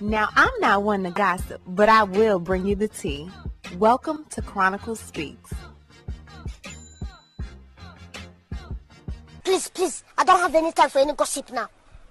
Now, I'm not one to gossip, but I will bring you the tea. Welcome to Chronicle Speaks. Please, I don't have any time for any gossip now.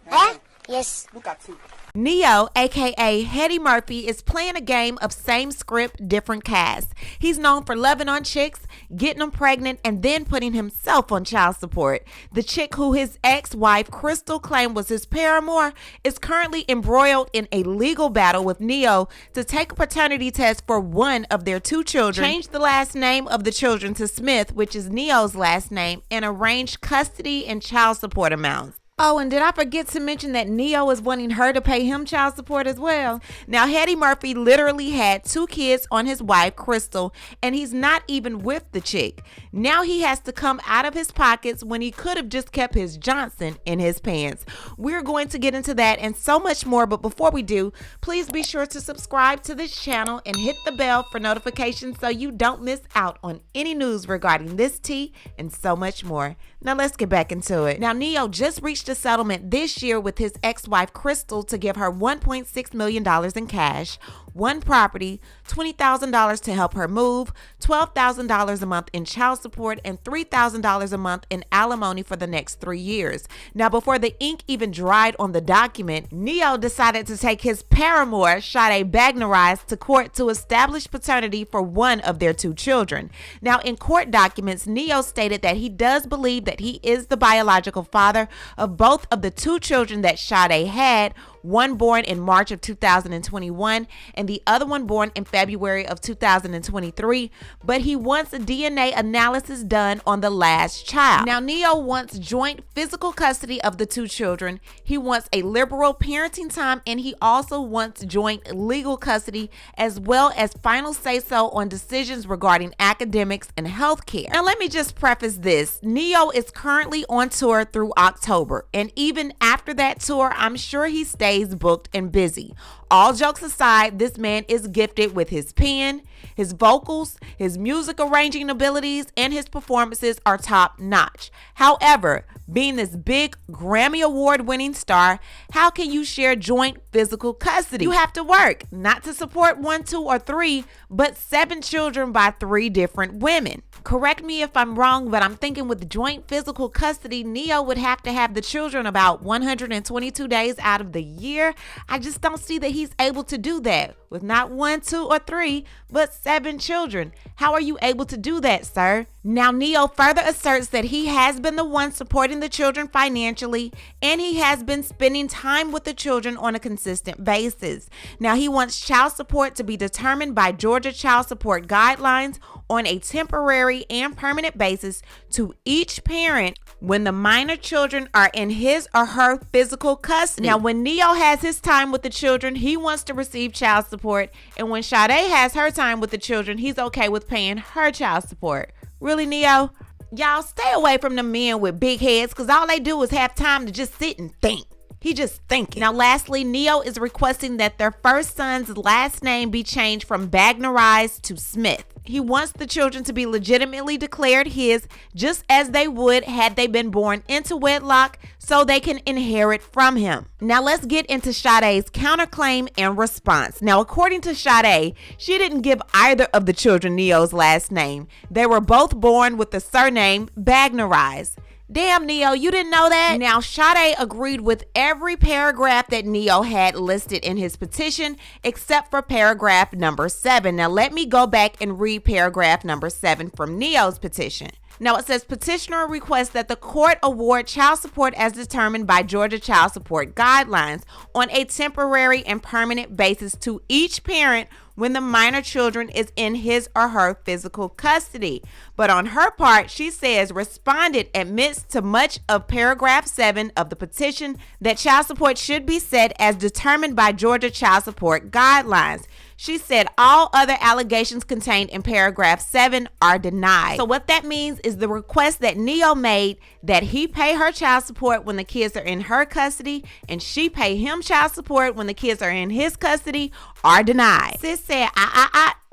Eh? Yes. Look at you. Neyo, aka Eddie Murphy, is playing a game of same script, different cast. He's known for loving on chicks, getting them pregnant, and then putting himself on child support. The chick who his ex-wife Crystal claimed was his paramour is currently embroiled in a legal battle with Neyo to take a paternity test for one of their two children, change the last name of the children to Smith, which is Neyo's last name, and arrange custody and child support amounts. Oh, and did I forget to mention that Neyo is wanting her to pay him child support as well? Now, Eddie Murphy literally had two kids on his wife, Crystal, and he's not even with the chick. Now he has to come out of his pockets when he could have just kept his Johnson in his pants. We're going to get into that and so much more, but before we do, please be sure to subscribe to this channel and hit the bell for notifications so you don't miss out on any news regarding this tea and so much more. Now let's get back into it. Now, Neyo just reached a settlement this year with his ex-wife Crystal to give her $1.6 million in cash, one property, $20,000 to help her move, $12,000 a month in child support, and $3,000 a month in alimony for the next 3 years. Now, before the ink even dried on the document, Neyo decided to take his paramour, Sade Bagnerise, to court to establish paternity for one of their two children. Now, in court documents, Neyo stated that he does believe that he is the biological father of both of the two children that Sade had, one born in March of 2021 and the other one born in February of 2023, but he wants a DNA analysis done on the last child. Now, Neyo wants joint physical custody of the two children. He wants a liberal parenting time, and he also wants joint legal custody as well as final say-so on decisions regarding academics and healthcare. Now, let me just preface this. Neyo is currently on tour through October, and even after that tour, I'm sure he stays booked and busy. All jokes aside, this man is gifted with his pen, his vocals, his music arranging abilities, and his performances are top notch. However, being this big Grammy Award winning star, how can you share joint physical custody? You have to work, not to support 1, 2, or 3, but 7 children by 3 different women. Correct me if I'm wrong, but I'm thinking with joint physical custody, Neyo would have to have the children about 122 days out of the year. I just don't see that he's able to do that with not 1, 2, or 3, but 7 children. How are you able to do that, sir? Now, Neyo further asserts that he has been the one supporting the children financially, and he has been spending time with the children on a consistent basis. Now, he wants child support to be determined by Georgia child support guidelines on a temporary and permanent basis to each parent when the minor children are in his or her physical custody. Now, when Neyo has his time with the children, he wants to receive child support, and when Sade has her time with the children, he's okay with paying her child support. Really, Neyo? Y'all stay away from the men with big heads, because all they do is have time to just sit and think. He just thinking. Now, lastly, Neyo is requesting that their first son's last name be changed from Bagnerise to Smith. He wants the children to be legitimately declared his, just as they would had they been born into wedlock, so they can inherit from him. Now, let's get into Sade's counterclaim and response. Now, according to Sade, she didn't give either of the children Neyo's last name. They were both born with the surname Bagnerise. Damn, Neyo, you didn't know that? Now, Sade agreed with every paragraph that Neyo had listed in his petition, except for paragraph number 7. Now, let me go back and read paragraph number 7 from Neyo's petition. Now, it says, petitioner requests that the court award child support as determined by Georgia child support guidelines on a temporary and permanent basis to each parent when the minor children is in his or her physical custody. But on her part, she says respondent admits to much of paragraph 7 of the petition that child support should be set as determined by Georgia child support guidelines. She said all other allegations contained in paragraph 7 are denied. So what that means is the request that Neyo made that he pay her child support when the kids are in her custody and she pay him child support when the kids are in his custody are denied. Sis said,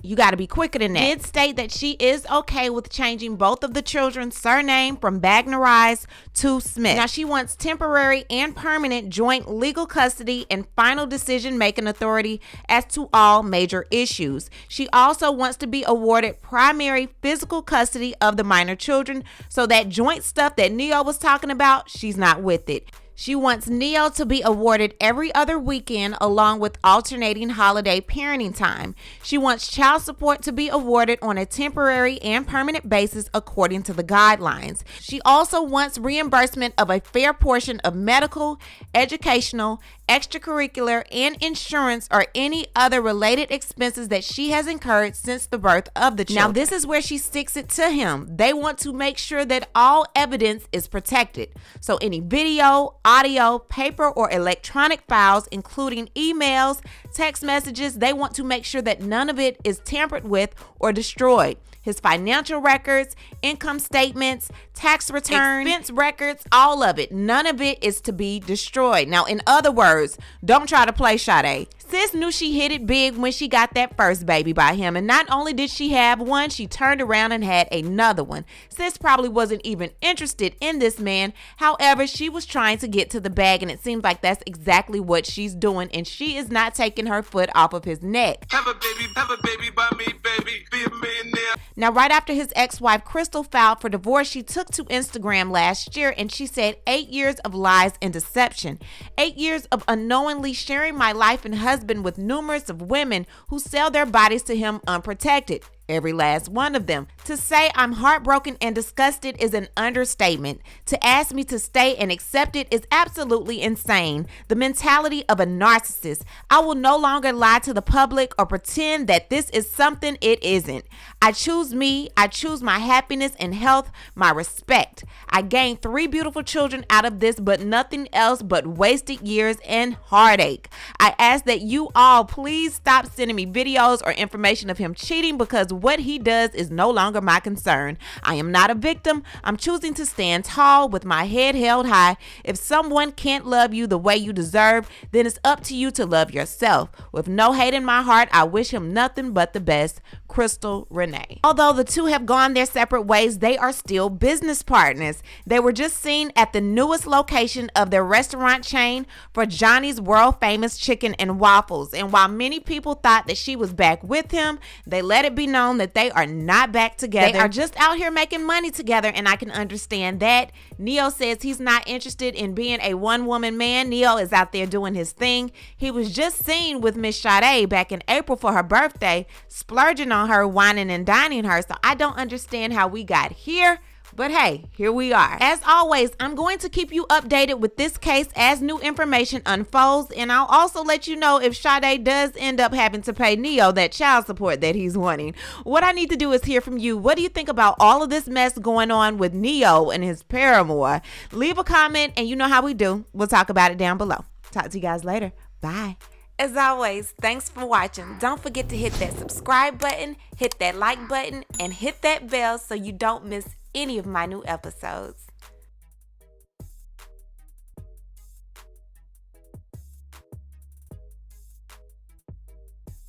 You got to be quicker than that. Did state that she is okay with changing both of the children's surname from Bagnerise to Smith. Now, she wants temporary and permanent joint legal custody and final decision-making authority as to all major issues. She also wants to be awarded primary physical custody of the minor children, so that joint stuff that Neyo was talking about, she's not with it. She wants Neyo to be awarded every other weekend along with alternating holiday parenting time. She wants child support to be awarded on a temporary and permanent basis according to the guidelines. She also wants reimbursement of a fair portion of medical, educational, extracurricular, and insurance or any other related expenses that she has incurred since the birth of the child. Now, this is where she sticks it to him. They want to make sure that all evidence is protected. So any video, audio, paper, or electronic files, including emails, text messages, they want to make sure that none of it is tampered with or destroyed. His financial records, income statements, tax returns, expense records, all of it. None of it is to be destroyed. Now, in other words, don't try to play Sade. Sis knew she hit it big when she got that first baby by him. And not only did she have one, she turned around and had another one. Sis probably wasn't even interested in this man. However, she was trying to get to the bag, and it seems like that's exactly what she's doing. And she is not taking her foot off of his neck. Have a baby by me, baby. Be a millionaire. Now, right after his ex-wife Crystal filed for divorce, she took to Instagram last year and she said 8 years of lies and deception. 8 years of unknowingly sharing my life and husband with numerous of women who sell their bodies to him unprotected. Every last one of them. To say I'm heartbroken and disgusted is an understatement. To ask me to stay and accept it is absolutely insane. The mentality of a narcissist. I will no longer lie to the public or pretend that this is something it isn't. I choose me. I choose my happiness and health, my respect. I gained 3 beautiful children out of this, but nothing else but wasted years and heartache. I ask that you all please stop sending me videos or information of him cheating, because what he does is no longer my concern. I am not a victim. I'm choosing to stand tall with my head held high. If someone can't love you the way you deserve, then it's up to you to love yourself. With no hate in my heart, I wish him nothing but the best. Crystal Renee. Although the two have gone their separate ways, they are still business partners. They were just seen at the newest location of their restaurant chain for Johnny's world famous chicken and waffles. And while many people thought that she was back with him, they let it be known that they are not back together. They are just out here making money together, and I can understand that. Neyo says he's not interested in being a one-woman man. Neyo is out there doing his thing. He was just seen with Miss Sade back in April for her birthday, splurging on her, whining and dining her. So I don't understand how we got here. But hey, here we are. As always, I'm going to keep you updated with this case as new information unfolds, and I'll also let you know if Sade does end up having to pay Neyo that child support that he's wanting. What I need to do is hear from you. What do you think about all of this mess going on with Neyo and his paramour? Leave a comment, and you know how we do. We'll talk about it down below. Talk to you guys later. Bye. As always, thanks for watching. Don't forget to hit that subscribe button, hit that like button, and hit that bell so you don't miss any of my new episodes.